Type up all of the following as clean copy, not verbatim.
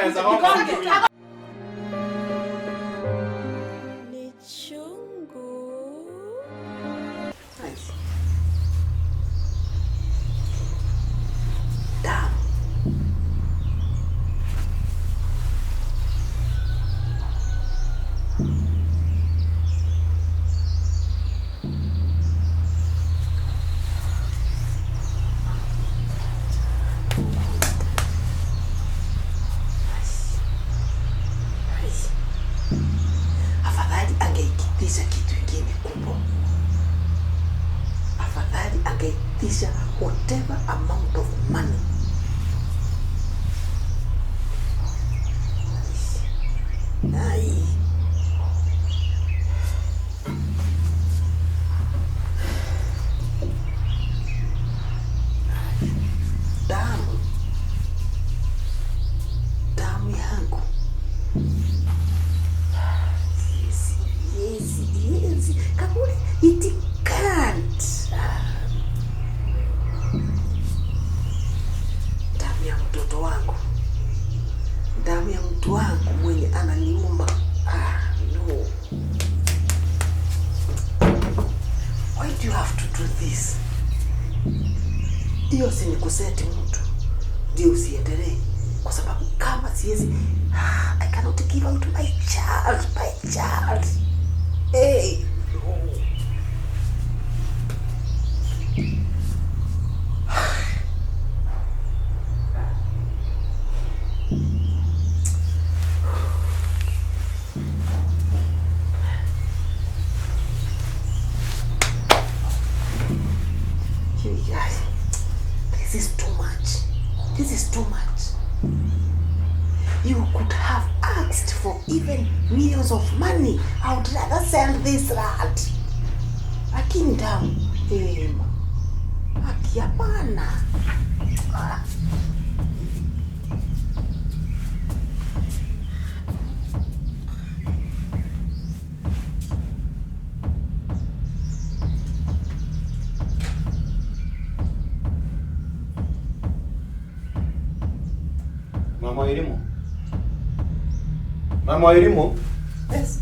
naweza waka. Ni chungu. Nice. Damn. Afadhali angeikitisha kitu kingine kubwa. Afadhali angeitisha whatever amount of money. Ai. Damu yangu. Yes. Kagure, it can't. Damu ya mtoto wangu. Damu ya mtu wangu mwenye ananiuma. No. Why do you have to do this? Hiyo si ni kuseti mtu ndio usiendelee, kwa sababu kama siwezi, I cannot give out my child. Hey. This is too much. You could have asked for even millions of money. I would rather send this rat. Lakini damu. Haki hapana. Mama wa elimu? Yes.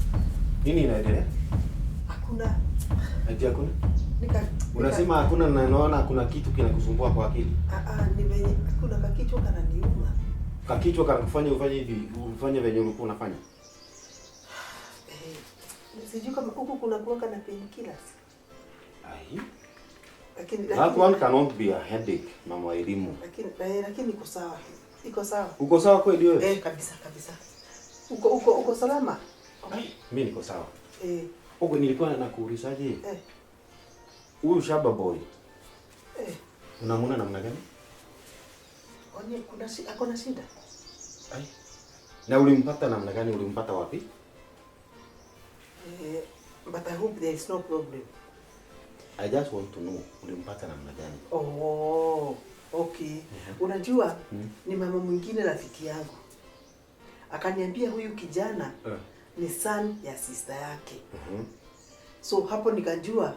Nini inaendelea? Hakuna. Ati hakuna? Unasema hakuna na naona kuna kitu kinakusumbua kwa akili. Ni venye kuna kakichwa kananiuma. Kakichwa kanakufanya ufanye venye ulikuwa unafanya. Sijui kama huku kuna kuweka na painkillers. Ai. Lakini that one cannot be a headache, mama wa elimu. Lakini iko sawa. Iko sawa. Uko sawa kweli wewe? Kabisa. Uko salama? Mimi niko sawa. Huko nilikuwa nakuulizaje? Huyu shaba boy. Unamwona namna gani? Kwani akona shida? Na ulimpata namna gani? Ulimpata wapi? But I hope there is no problem. I just want to know ulimpata namna gani? Oh, okay. Unajua ni mama mwingine rafiki yangu akaniambia huyu kijana ni son ya sister yake. So hapo nikajua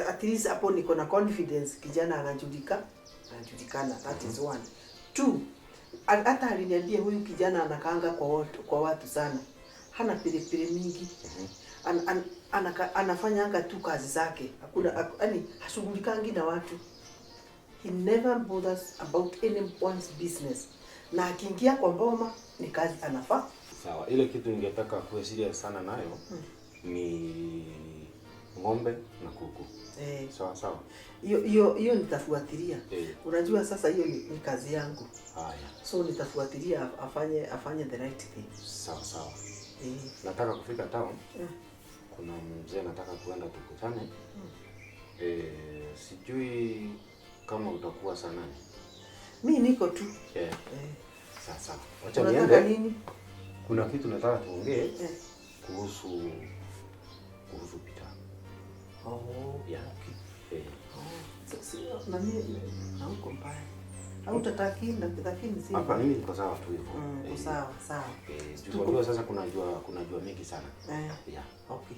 at least hapo niko na confidence kijana anajulikana. That is one. Two, hata aliniambia huyu kijana anakaanga kwa watu sana. Hana pili mingi. Anafanya tu kazi zake. Hakuna yani hashughulikangi na watu. He never bothers about anyone's business. Na akiingia kwa mboma ni kazi anafaa. Sawa, ile kitu ningetaka kuwa serious sana nayo ni ng'ombe na kuku. Sawa. Hiyo nitafuatilia. Unajua sasa hiyo ni kazi yangu. Haya. So nitafuatilia afanye the right thing. Sawa. Nataka kufika town. Kuna mzee nataka kuenda tukutane. Sijui kama utakuwa sana. Mimi niko tu. Sawa. Wacha niende. Nini? Kuna kitu nataka tuongee kuhusu pita. Yeah, okay. Sasa na mimi hauko mbaya. Hautataki lakini si. Hapa mimi niko sawa tu hivyo. Sawa. Tunajua sasa kuna jua mingi sana. Yeah. Okay.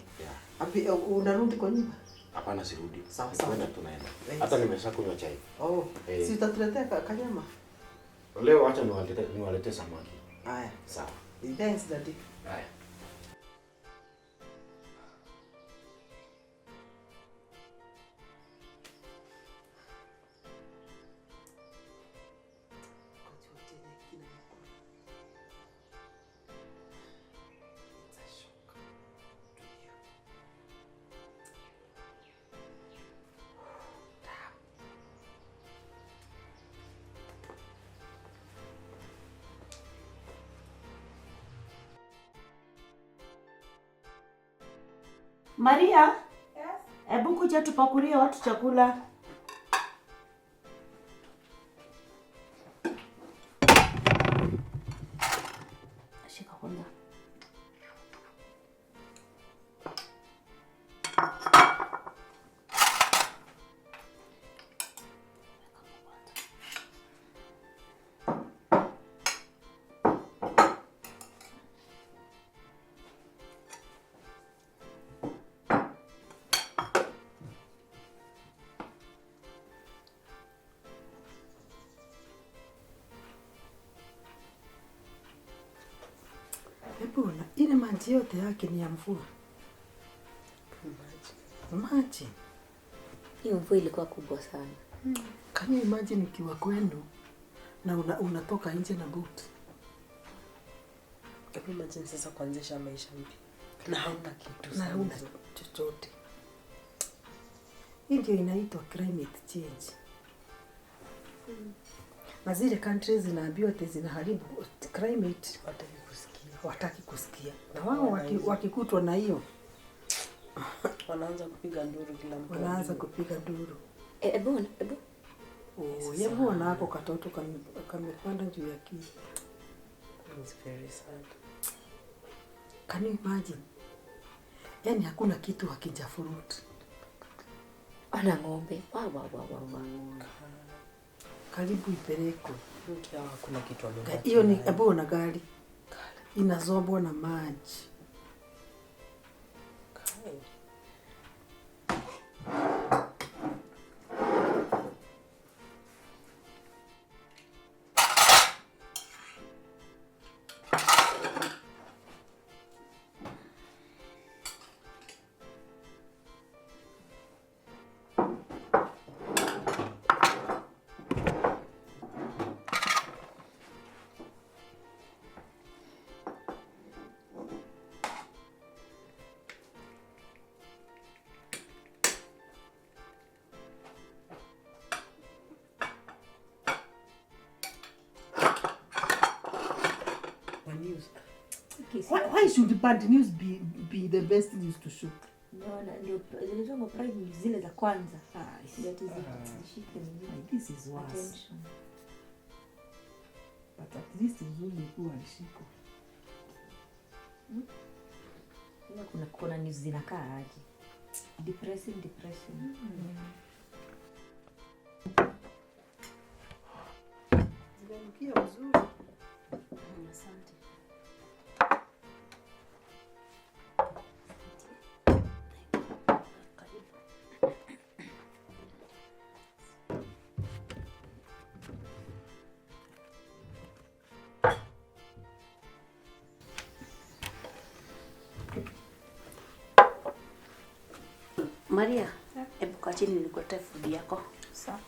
Yeah. Unarudi kwa nyumba? Hapana, sirudi. Sawa. Tunaenda. Hata nimeshakunywa chai. Si utatuletea kanyama? Leo acha niwalete samaki. Haya. Sawa. Thanks daddy. Haya. Maria? Yes. Hebu kuja tupakulie watu chakula. Shika kwanza. Mbona ile maji yote yake ni ya mvua? Maji. Hiyo mvua ilikuwa kubwa sana. Can you imagine ukiwa kwenu na unatoka nje na boat? Hebu imagine sasa kuanzisha maisha mpya. Na hauna kitu na hauna chochote. Hii ndio inaitwa climate change. Na zile countries zinaambiwa ati zinaharibu climate, wataki kusikia. Na wao wakikutwa na hiyo wanaanza kupiga nduru kila mtu. Wanaanza kupiga nduru. Ebu. Yebo na hapo katoto kamepanda juu ya kiti. It's very sad. Can you imagine? Yaani hakuna kitu hakijafurut. Ana ng'ombe. Wa. Karibu ipelekwe. Hakuna kitu ambacho. Hiyo ni ebo na gari. Inazobwa na maji. News. Why should bad news be the best news to show? No, ndio zilizongo prime zile za kwanza. This is worse. But at least uzuri kuwa alishiko. Kuna news zinakaa aje. Depressing. Zimenukia vizuri. Asante. Maria, hebu kaa chini nikuletee food yako. Sawa.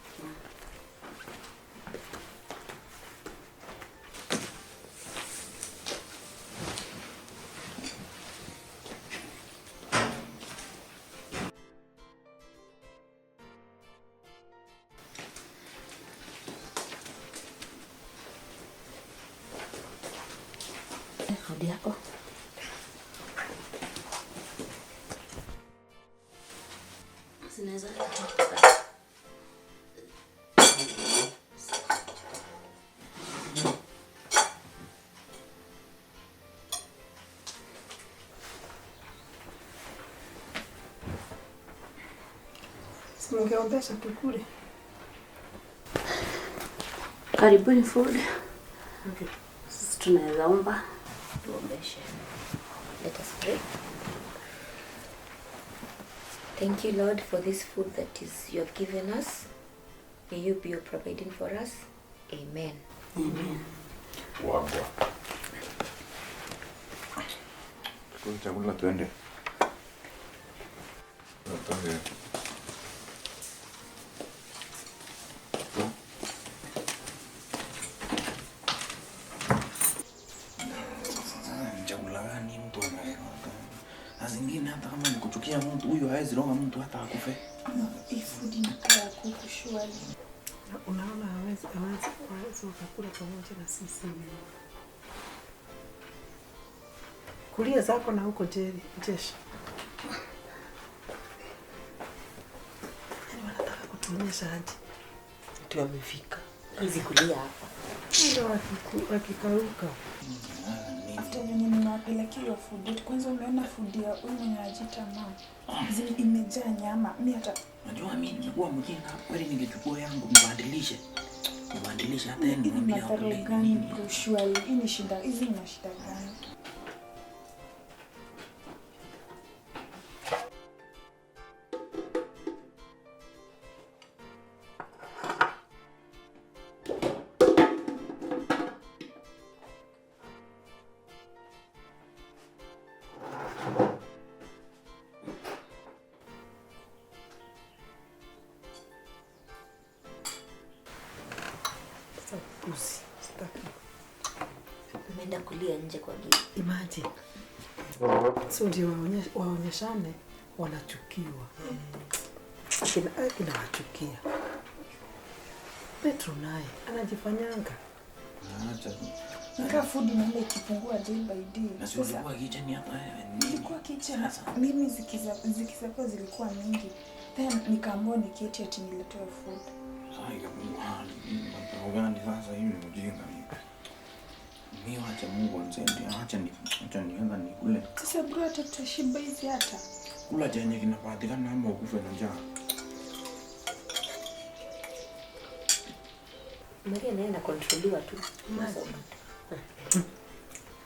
Food yako. Sinaweza Simungeombesha tukule. karibuni food. Okay. Sisi tunaweza omba tuombeshe. Let us pray. Thank you, Lord, for this food that you have given us. May you be providing for us. Amen. Amen. Wagwa. Kwa chakula twende. Nataka. Chakula gani mtu anaweka? Zingine hata kama nikuchukia mtu huyo hawezi roga mtu hata akufe. Hii food inakaa kuku shwari. Unaona hawezi wakakula pamoja na sisi. Kulia zako na huko jeshi. Yaani wanataka kutuonyesha aje. Tu wamefika. Hizi kulia hapa. Ndio wakikauka. After venye ninawapelekea food, kwanza umeona food ya huyu mwenye anajiita mama. Imejaa nyama. Mimi hata najua mimi nimekuwa mjinga. Kweli ningechukua yangu nibadilishe. Nibadilishe hata yeye nimwambie akule gani kushwali. Hii ni shida, hizi ni shida gani? Umeenda kulia nje kwa geti. Imagine. So ndio waonyeshane wanachukiwa. Kinawachukia. Petro naye anajifanyanga. Acha. Nika food inaenda ikipungua day by day. Na sio kwa kitchen hapa. Nilikuwa kitchen. Mimi zikizakuwa zilikuwa mingi. Then nikaamua niketi ati niletewe food. Sasa hivi ni mjinga mimi. Mimi acha Mungu anisaidie. Acha nianza nikule. Sasa bro hata tutashiba hizi hata. Kula chenye kinapatikana ama ukufe na njaa. Maria naye anakontroliwa tu.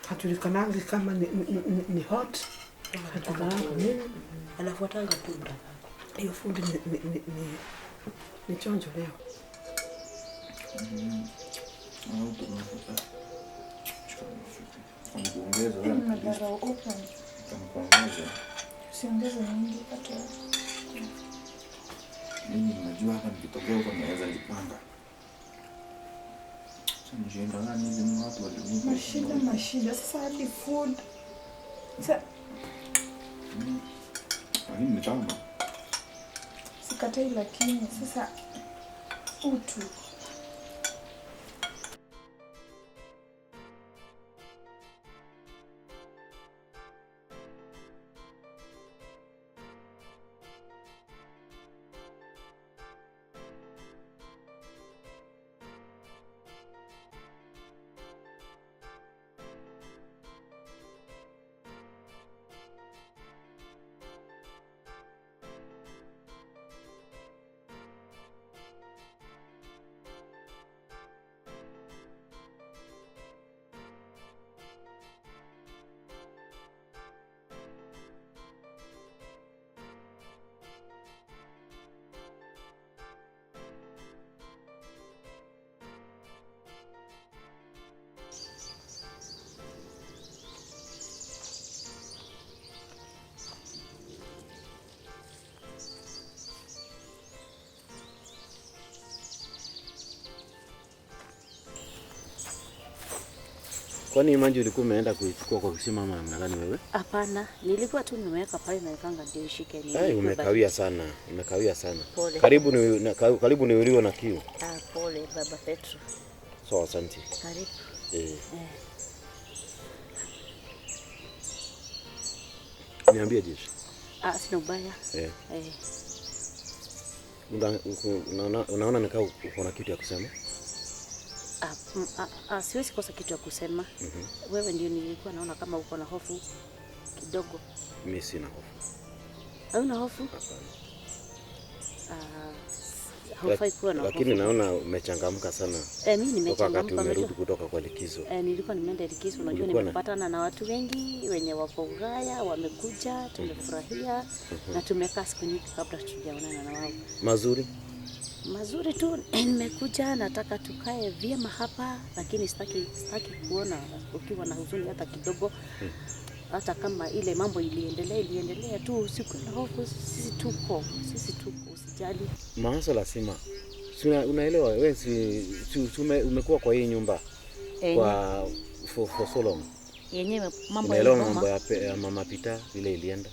Hatulikanangi kama ni hot. Hatulikanangi nini. Anafuatanga punda. Hiyo food ni chonjo leo. Kuongeza wewe. Madara open. Kuongeza. Usiongeze mingi hata. Mimi najua hata nikitokea huko naweza nipanga. Sasa nishaenda gani hizi watu walinipa. Mashida. Sasa hadi food. Sasa lakini ni tamu. Sikatai lakini sasa utu. Kwani maji ulikuwa umeenda kuichukua kwa kisima ama namna gani wewe? Hapana, nilikuwa tu nimeweka pale na ikanga ndio ishike ni. Umekawia sana. Umekawia sana. Pole. Karibu ni uliwe na kiu. Pole baba Petro. Sawa, asante. Karibu. Niambie jeshi. Sina ubaya. Unaona nikaa uko na kitu ya kusema? Siwezi kosa kitu ya kusema. Wewe ndio nilikuwa naona kama uko na hofu kidogo. Mimi sina hofu. Hauna hofu? Hapana. Haufai kuwa na hofu. Lakini naona umechangamka sana. Mimi nimechangamka. Wakati umerudi kutoka kwa likizo. Nilikuwa nimeenda likizo, unajua nimepatana na watu wengi wenye wako Ulaya, wamekuja, tumefurahia na tumekaa siku nyingi kabla tujaonana na wao. Mazuri. Mazuri tu, nimekuja nataka tukae vyema hapa, lakini sitaki kuona ukiwa na huzuni hata kidogo. Hata kama ile mambo iliendelea tu, siku na hofu, sisi tuko, usijali. Mawazo lazima. Unaelewa wewe umekuwa kwa hii nyumba kwa for so long. Yenyewe mambo ya mama Pita vile ilienda.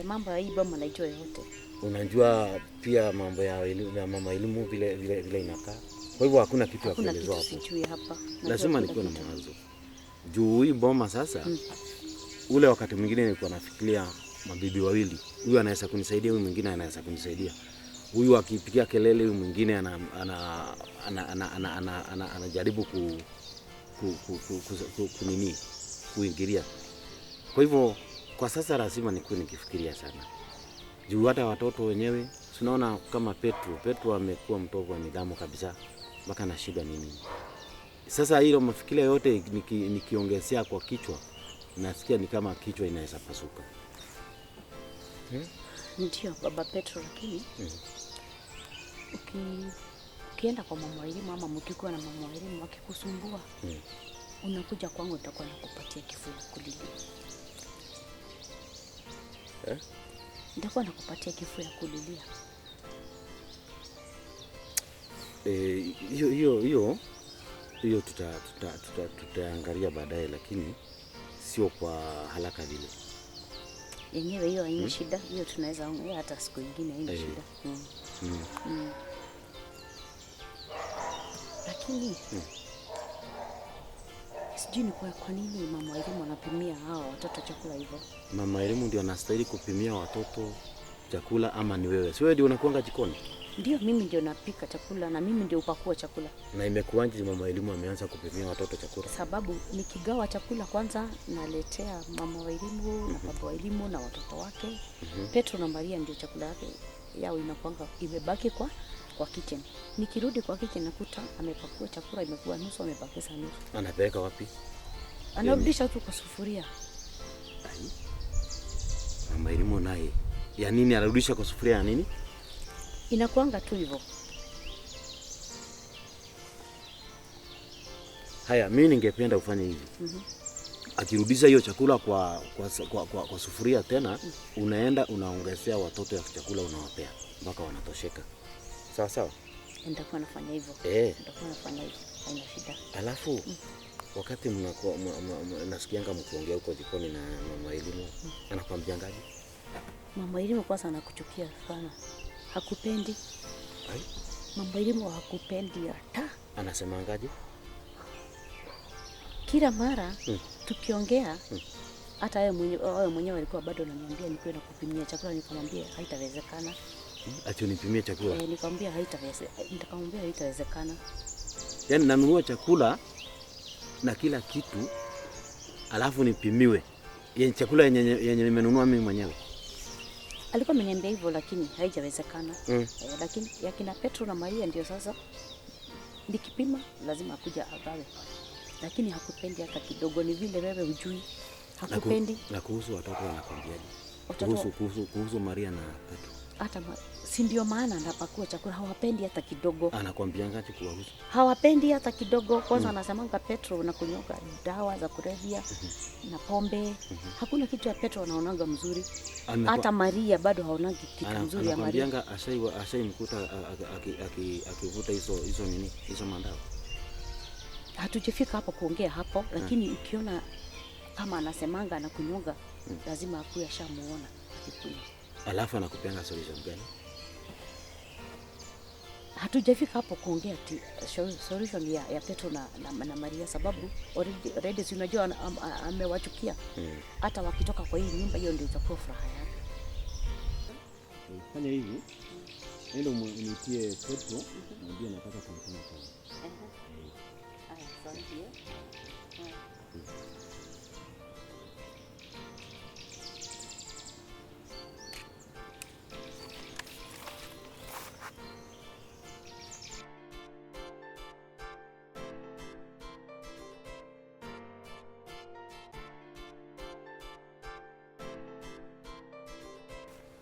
Mambo ya hii boma najua yote. Unajua pia mambo ya mama elimu vile inakaa. Kwa hivyo hakuna kitu ya kuelezwa hapo. Sijui hapa. Lazima nikuwe na mawazo. Juu hii boma sasa ule wakati mwingine nilikuwa nafikiria mabibi wawili. Huyu anaweza kunisaidia, huyu mwingine anaweza kunisaidia. Huyu akipigia kelele, huyu mwingine anajaribu kuingilia. Kwa hivyo kwa sasa lazima nikuwe nikifikiria sana. Juu hata watoto wenyewe tunaona kama Petro amekuwa mtovu wa nidhamu kabisa mpaka na shida nini. Sasa hilo mafikiria yote nikiongezea kwa kichwa nasikia ni kama kichwa inaweza pasuka. Ndio baba Petro, lakini ukienda kwa mama elimu ama mkikuwa na mama elimu akikusumbua unakuja kwangu, nitakuwa nakupatia kifua kulilia. Nitakuwa nakupatia kifua ya kulilia. Hiyo tutaangalia baadaye, lakini sio kwa haraka vile. Yenyewe hiyo haina shida, hiyo tunaweza ongea hata siku nyingine, haina shida. Lakini sijui ni kwa nini mama elimu anapimia hao watoto chakula hivyo. Mama elimu ndio anastahili kupimia watoto chakula ama ni wewe? Si wewe ndio unakuanga jikoni? Ndio, mimi ndio napika chakula na mimi ndio upakua chakula. Na imekuwaje mama elimu ameanza kupimia watoto chakula? Sababu nikigawa chakula kwanza naletea mama wa elimu na baba wa elimu na watoto wake. Petro na Maria ndio chakula yake yao inakuanga imebaki kwa kitchen. Nikirudi kwa kitchen nakuta amepakua chakula imekuwa nusu, amebakisha nusu. Anapeleka wapi? Anarudisha tu kwa sufuria. Mama elimu naye ya nini anarudisha kwa sufuria ya nini? Inakuanga tu hivyo. Haya, mimi ningependa ufanye hivi. Akirudisha hiyo chakula kwa sufuria tena, unaenda unaongezea watoto ya chakula unawapea mpaka wanatosheka. Sawa sawa? Nitakuwa nafanya hivyo. Nitakuwa nafanya hivyo. Haina shida. Alafu wakati nasikianga mkiongea huko jikoni na mama elimu, anakuambia ngapi? Mama elimu kwanza anakuchukia sana. Hakupendi. Mama elimu hakupendi hata. Anasema ngaje? Kila mara tukiongea hata wewe mwenyewe alikuwa bado ananiambia nikuwe na kupimia chakula, nikamwambia haitawezekana. Ati unipimie chakula? Nikamwambia haitawezekana. Yaani nanunua chakula na kila kitu alafu nipimiwe. Yenye chakula yenye nimenunua mimi mwenyewe. Alikuwa ameniambia hivyo lakini haijawezekana. Lakini yakina Petro na Maria ndio sasa nikipima lazima akuja agawe. Lakini hakupendi hata kidogo, ni vile wewe hujui. Hakupendi. Na kuhusu watoto wanakwambiaje? Kuhusu Maria na Petro. Hata si ndio maana anapakua chakula, hawapendi hata kidogo. Anakwambia ngapi kuwahusu? Hawapendi hata kidogo. Kwanza anasemanga Petro na kunyoka dawa za kulevya na pombe. Hakuna kitu ya Petro anaonanga mzuri. Hata Maria bado haonagi kitu mzuri ya Maria. Anakwambia ashaimkuta akivuta hizo mandawa. Hatujafika hapo kuongea hapo, lakini ukiona kama anasemanga anakunyonga lazima akuwe ashamuona akikunywa. Alafu anakupeanga solution gani? Hatujafika hapo kuongea solution ya Petro na Maria, sababu already unajua amewachukia. Hata wakitoka kwa hii nyumba hiyo ndio itakuwa furaha yake. Fanya hivi. Ndio unitie Petro na ndio nataka kumfanya kazi.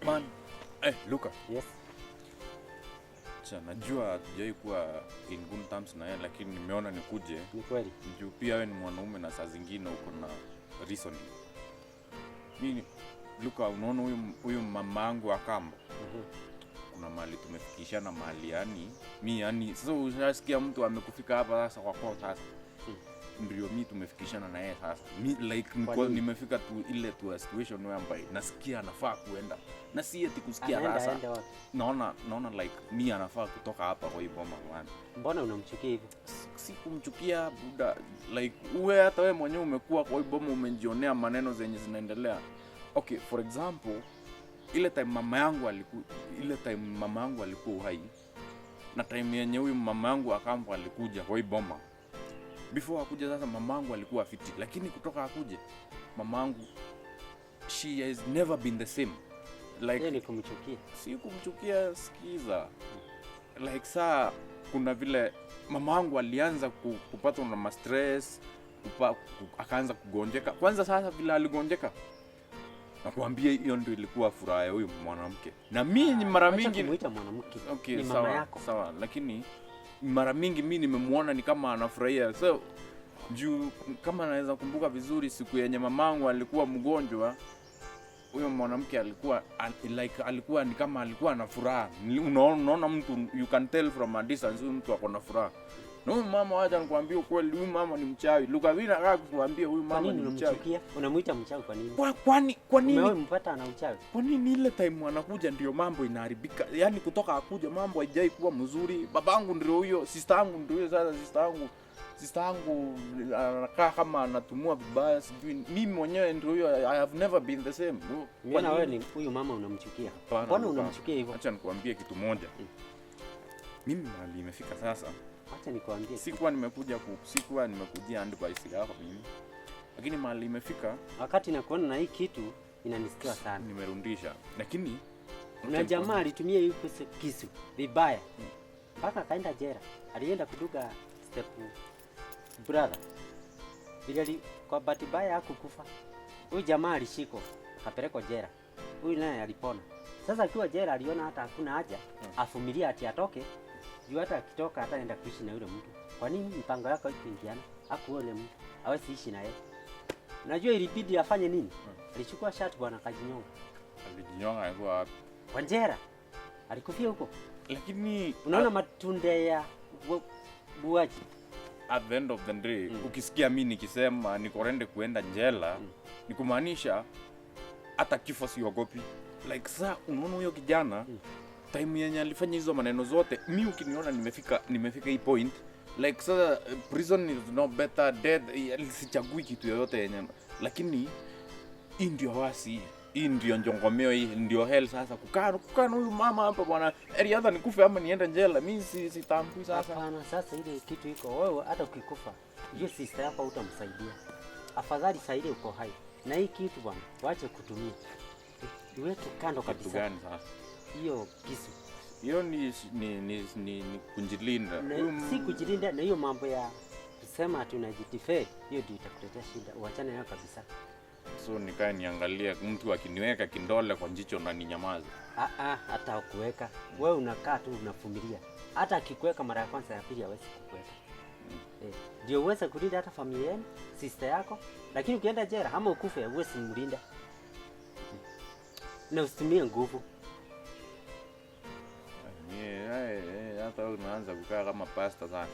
Man, Luka. Yes. Acha najua hatujai kuwa in good terms na yeye, lakini nimeona nikuje. Ni kweli. Juu pia wewe ni mwanaume na saa zingine uko na reasoning. Mimi Luka, unaona huyu mamangu akamba. Kuna mahali tumefikishana mahali yani sasa unasikia mtu amekufika hapa sasa kwa sasa. Ndio mimi tumefikishana na yeye sasa. Like nimefika tu ile tu situation where nasikia anafaa kuenda. Na si eti kusikia sasa. Naona like mimi anafaa kutoka hapa kwa hii boma bwana. Mbona unamchukia hivyo? Si kumchukia buda, like uwe hata wewe mwenyewe umekuwa kwa hii boma umejionea maneno zenye zinaendelea. Okay, for example, ile time mama yangu alikuwa uhai na time yenye huyu mama yangu akampo alikuja kwa hii boma. Before akuja sasa mama yangu alikuwa fiti, lakini kutoka akuje mama yangu she has never been the same. Like ni kumchukia. Si kumchukia, sikiza. Like saa kuna vile mama yangu alianza kupatwa na stress, akaanza kugonjeka. Kwanza sasa vile aligonjeka, nakwambia hiyo ndio ilikuwa furaha ya huyu mwanamke. Na mimi mara mingi kumuita mwanamke. Okay, ni mama yako. Sawa, lakini mara mingi mimi nimemwona ni kama anafurahia. So juu kama naweza kumbuka vizuri siku yenye mamangu alikuwa mgonjwa, huyo mwanamke alikuwa ni kama alikuwa na furaha. Unaona mtu, you can tell from a distance huyu mtu ako na furaha. Na huyu mama, acha nikwambie ukweli, huyu mama ni mchawi. Luka vina nataka kukuambia huyu mama ni mchawi. Unamuita mchawi kwa nini? Kwa nini? Wewe mpata na uchawi. Kwa nini ile time anakuja ndio mambo inaharibika? Yaani kutoka akuja mambo haijai kuwa mzuri. Babangu ndio huyo, sister yangu ndio huyo. Sasa sister yangu anakaa kama anatumua vibaya, sijui mimi mwenyewe ndio huyo. I have never been the same. Mbona wewe ni huyu mama unamchukia? Mbona unamchukia hivyo? Acha nikwambie kitu moja. Mimi mahali imefika sasa. Acha nikwambie. Sikuwa nimekujia advice yako mimi. Lakini mahali imefika, wakati nakuona na hii kitu inanisikia sana. Nimerundisha. Lakini kuna jamaa alitumia hiyo kisu vibaya. Mpaka kaenda jela. Alienda kuduga step brother. Bila kwa bahati mbaya hakukufa. Huyu jamaa alishikwa, akapelekwa jela. Huyu naye alipona. Sasa akiwa jela aliona hata hakuna haja afumilia ati atoke. Juu hata akitoka hataenda kuishi na yule mtu. Kwa nini mpango yako iko ingiana? Hakuone mtu. Hawezi ishi na yeye. Unajua ilibidi afanye nini? Alichukua shati bwana akajinyonga. Alijinyonga alikuwa kwa jela. Alikufia huko. Lakini unaona matunda ya buaji. At the end of the day, ukisikia mimi nikisema nikorende kuenda jela, ni kumaanisha hata kifo siogopi. Like saa unaona huyo kijana time yenye alifanya hizo maneno zote, mimi ukiniona nimefika hii point, like sasa prison is no better, death sichagui kitu yoyote yenye, lakini hii ndio wasi, hii ndio njongomeo, hii ndio hell. Sasa kukaa na huyu mama hapa bwana, hata nikufe ama niende jela, mimi sitambui sasa. Hapana, sasa ile kitu iko wewe, hata ukikufa hiyo sister yako utamsaidia. Afadhali saidi uko hai. Na hii kitu bwana, waache kutumia. Iweke kando kabisa. Kitu gani sasa? Hiyo kisu. Hiyo ni kujilinda. Si kujilinda, na hiyo mambo ya kusema tunajidefend, hiyo ndio itakuletea shida. Uachane nayo kabisa. So nikae niangalie mtu akiniweka kindole kwa jicho na ninyamaze. Hata kuweka. Wewe unakaa tu unafumilia. Hata akikuweka mara ya kwanza ya pili hawezi kukuweka. Ndio uweze kulinda hata familia yenu, sister yako, lakini ukienda jela ama ukufe huwezi kumlinda. Na usitumie nguvu. Hata wewe unaanza kukaa kama pasta sana.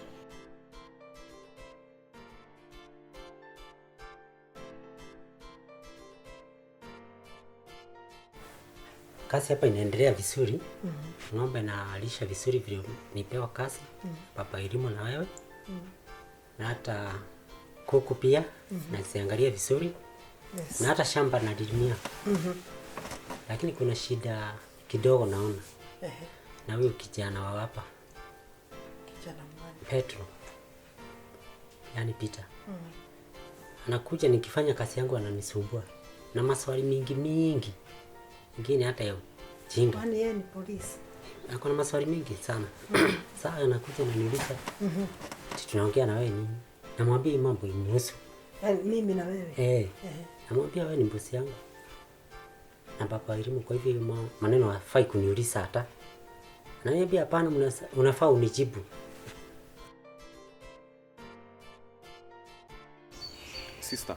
Kazi hapa inaendelea vizuri. Ng'ombe na alisha vizuri vile nipewa kazi. Papa elimu na wewe. Na hata kuku pia na ziangalia vizuri. Yes. Na hata shamba nalimia. Lakini kuna shida kidogo naona. Na huyo kijana wa hapa. Kijana mwani. Petro. Yaani Peter. Anakuja nikifanya kazi yangu ananisumbua. Na maswali mingi. Ingine hata ya jinga. Kwani yeye ni polisi? Kuna maswali mingi sana. Sasa anakuja ananiuliza. Tunaongea na wewe nini? Namwambia mambo inahusu. Mimi na wewe. Namwambia wewe ni bosi yangu. Na papa elimu, kwa hivyo maneno hafai kuniuliza hata. Ananiambia hapana, unafaa unijibu. Sister.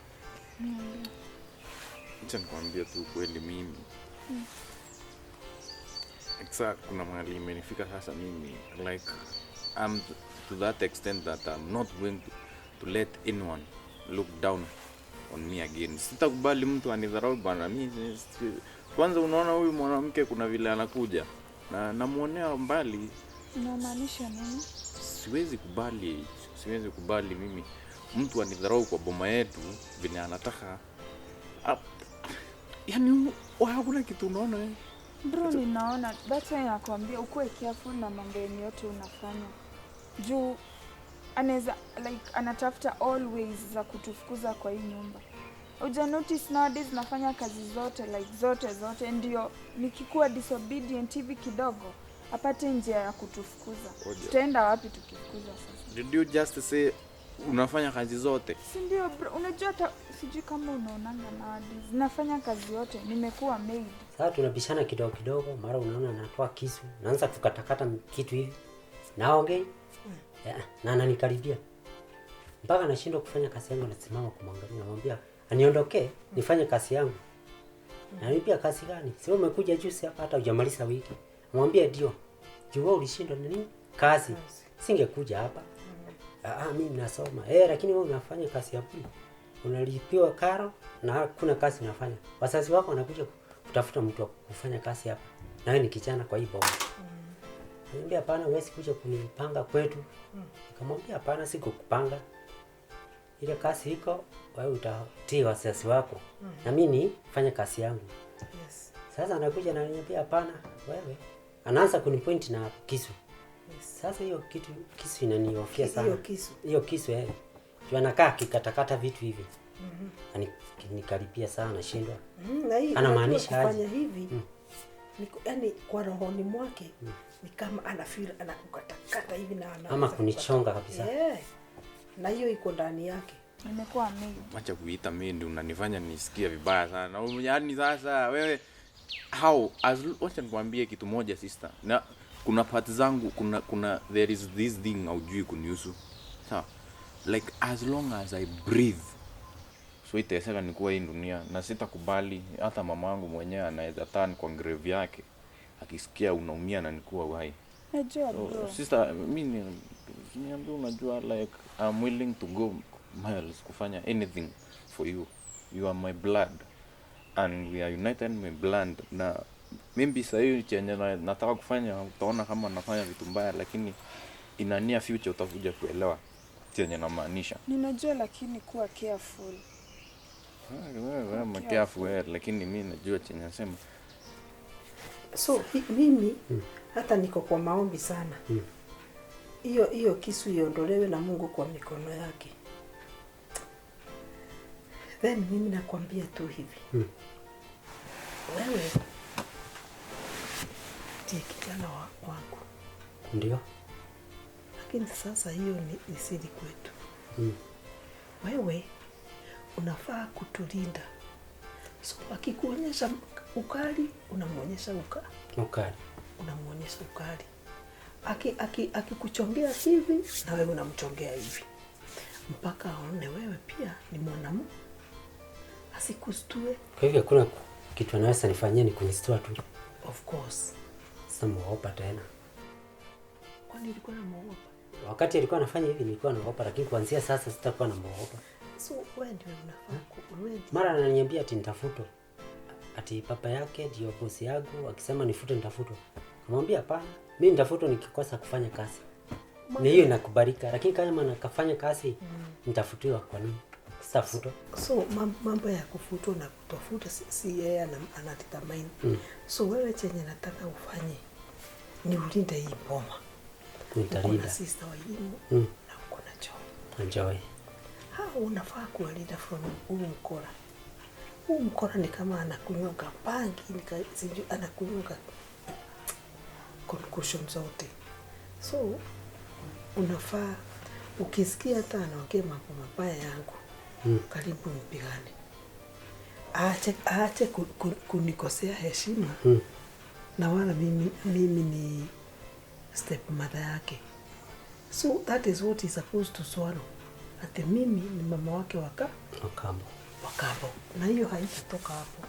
Acha nikwambie tu kweli mimi. Exact, kuna mahali imenifika sasa mimi like I'm to that extent that I'm not going to let anyone look down on me again. Sitakubali mtu anidharau bwana. Mimi kwanza unaona huyu mwanamke kuna vile anakuja na namuonea mbali. Unamaanisha nini? Siwezi kubali mimi mtu anidharau kwa boma yetu vile anataka. Yaani hakuna kitu unaona wewe. Bro, ninaona that's why nakwambia ukuwe careful na mambo yote unafanya. Juu anaweza like anatafuta always za kutufukuza kwa hii nyumba. Uja notice nowadays nafanya kazi zote like zote ndio nikikuwa disobedient hivi kidogo apate njia ya kutufukuza. Tutaenda wapi tukifukuza sasa? Did you just say unafanya kazi zote? Si ndio bro, unajua hata sijui kama unaonanga nowadays nafanya kazi yote, nimekuwa maid. Sasa tunabishana kidogo, mara unaona anatoa kisu, naanza kukatakata kitu hivi. Naongei. Na ananikaribia. Mpaka nashindwa kufanya kazi yangu, nasimama kumwangalia, namwambia aniondoke nifanye kazi yangu. Ananiambia kazi gani? Sio umekuja juzi hapa hata hujamaliza wiki. Namwambia ndio. Jua ulishindwa nini? Kazi. Singekuja hapa. Mimi nasoma. Lakini wewe unafanya kazi ya bure. Unalipiwa karo na hakuna kazi unafanya. Wazazi wako wanakuja kutafuta mtu wa kufanya kazi hapa. Na wewe ni kijana kwa hii boma. Ananiambia hapana, wewe kuja kunipanga kwetu. Nikamwambia hapana, sikukupanga. Ile kazi iko, wewe utatii wazazi wako. Na mimi nifanye kazi yangu. Yes. Sasa anakuja na ananiambia hapana, wewe. Anaanza kunipoint na kisu. Yes. Sasa hiyo kisu inanihofia sana. Hiyo kisu Juu anakaa kikatakata vitu hivi. Anikaribia sana shindwa. Na hii anamaanisha kufanya hivi. Yaani kwa rohoni mwake ni kama anafeel anakukatakata hivi na ama kunichonga kabisa. Na hiyo iko ndani yake. Nimekuwa maid. Acha kuita mimi ndio unanifanya nisikie vibaya sana. Yaani sasa wewe wacha nikwambie kitu moja sister. Na kuna part zangu kuna there is this thing haujui kunihusu. Sawa? Like as long as I breathe. So iteseka nikuwa hii dunia na sitakubali hata mamangu mwenyewe anaweza turn kwa grave yake akisikia unaumia na nikuwa uhai. Najua bro. Sister, mimi unajua like I'm willing to go miles kufanya anything for you. You are my blood and we are united in my blood. Na mimi sasa hivi chenye nataka kufanya utaona kama nafanya vitu mbaya, lakini in a near future utakuja kuelewa chenye namaanisha. Ninajua lakini kuwa careful. Wewe careful lakini mimi najua chenye nasema. So mimi hata niko kwa maombi sana. Hiyo kisu iondolewe na Mungu kwa mikono yake. Then mimi nakwambia tu hivi. Wewe ndiye kijana wangu. Ndio. Lakini sasa hiyo ni siri kwetu. Wewe unafaa kutulinda. So akikuonyesha ukali, unamuonyesha ukali. Unamuonyesha ukali. Akikuchongea hivi na wewe unamchongea hivi. Mpaka aone wewe pia ni mwanamume. Asikustue. Kwa hivyo kuna kitu anaweza nifanyia ni kunistua tu. Of course. Sasa muogopa tena. Kwani nilikuwa namuogopa? Wakati alikuwa anafanya hivi nilikuwa naogopa, lakini kuanzia sasa sitakuwa namuogopa. So wewe ndio unafaa mara ananiambia ati nitafutwe. Ati papa yake ndio bosi yangu akisema nifute nitafutwa. Namwambia hapana, mimi nitafutwa nikikosa kufanya kazi. Ni hiyo inakubalika, lakini kama nakafanya kazi nitafutiwa kwa nini? Sitafutwa. So mambo ya kufutwa na kutofutwa si yeye anadetermine. So wewe chenye nataka ufanye ni ulinde hii boma. Nitalinda. Kuna sister wa elimu na uko na Joy. Unafaa kuwalinda from huu mkora. Huu mkora ni kama anakunyonga bangi, sijui anakunyonga concussion zote. So unafaa ukisikia hata anaongea mambo mabaya yangu, karibu mpigane. Aache kunikosea heshima. Na wala mimi stepmother yake. So that is what he's supposed to swallow. Ati mimi ni mama wake Wakambo. Wakambo. Na hiyo haitatoka hapo.